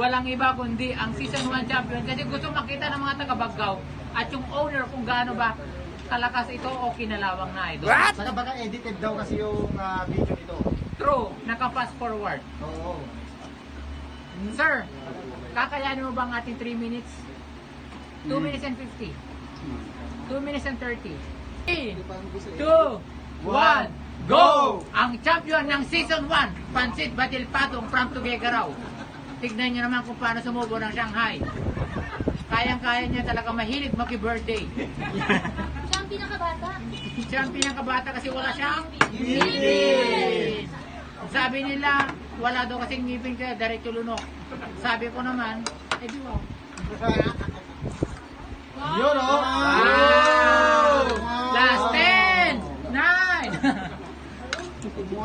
walang iba kundi ang season 1 champion kasi gusto makita ng mga taga-Baggaw at yung owner kung gaano ba kalakas ito o kinalawang na idol. Saka baka edited daw kasi yung video nito. True, naka-fast forward. Oo. Sir, kakayanin mo ba ang ating 3 minutes? 2 minutes and 50. 2 minutes and 30. 3, 2, 1, go! Ang champion ng season 1, Pansit Batil Patong from Tuguegarao. Tignan nyo naman kung paano sumubo ng Shanghai. Kayang-kaya niya talaga mahilig maki-birthday. Siya ang pinakabata. Siya ang pinakabata kasi wala siyang ngipin. Sabi nila, wala daw kasing ngipin kaya diretso lunok. Sabi ko naman, eh di wow. Yun o! Wow! Last 10, 9,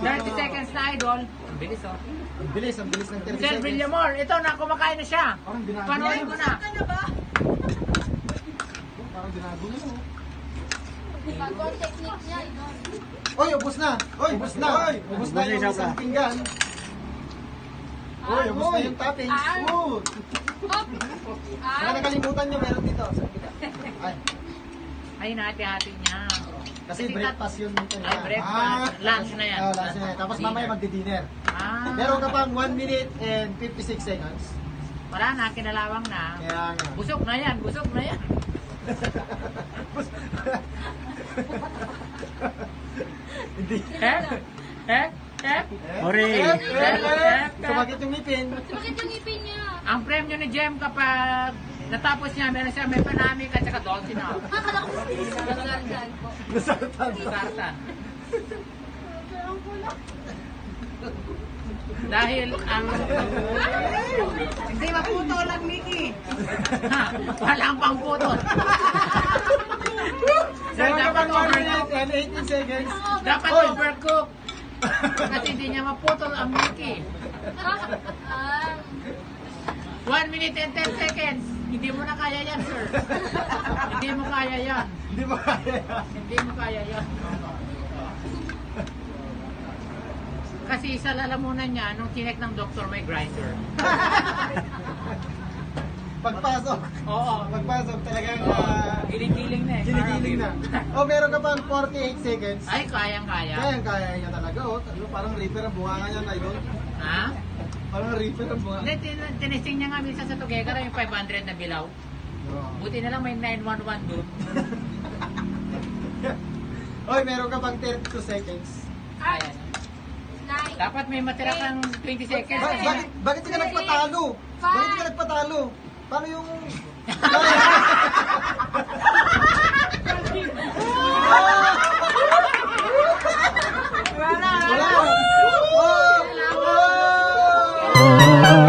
30 seconds na idol. Ang bilis oh. Ang bilis ng 30 Sir seconds. Villamor, ito na, kumakain na siya. Parang binago Panorin mo na. Parang binago mo. Bago ang technique niya, ito. Oy, ubos na! Oy, ubos na! Ubos na yung isang pinggan. Oy, ubos na yung toppings. Smooth! Hop! Saka nakalimutan nyo, meron dito. Ay, Ay, hati-hati niya. kasi breakfast yun dito. Ay, breakfast. Lunch na yan. Lunch na yan. Tapos mamaya magdi-dinner. Ah, Meron ka pang 1 minute and 56 seconds. wala na, kinalawang na. Kaya nga. Busog na yan, busog na yan. Hindi. Ori. Sumakit yung ngipin. Bakit yung ngipin niya? Ang premyo ni Jem kapag natapos niya, meron siya may panamik at saka dolce na. Akala ko nasartan po. Nasartan. Sartan. Dahil ang... Hindi maputol ang Mickey. Ha, walang pang putol. Sir, Meron ka dapat pang 1 overcook. minute and 18 seconds. Dapat Hoy! overcook. Kasi hindi niya maputol ang Mickey. 1 minute and 10 seconds. Hindi mo na kaya yan, sir. Hindi mo kaya yan. Hindi mo kaya. Hindi mo kaya yan. Kasi sa lalamunan niya, nung chinek ng doktor may grinder. Pagpasok. Oo. Pagpasok talagang Giling-giling na eh. ginigiling na. Oh, meron ka pang 48 seconds. Ay, kayang-kaya. Kaya niya talaga. Oh, parang reaper ang bunganga niya na yun. Ha? Parang reaper ang bunganga. Hindi, tinesting niya nga minsan sa Tuguegarao yung 500 na bilaw. Oh. Buti na lang may 911 doon. Oy, meron ka pang 32 seconds. Kaya na. Nine. Dapat may matira kang 20 seconds. Kasi Bakit ka nagpatalo? Bakit ka nagpatalo? Paano yung... wala. Wala! Oh! Oh!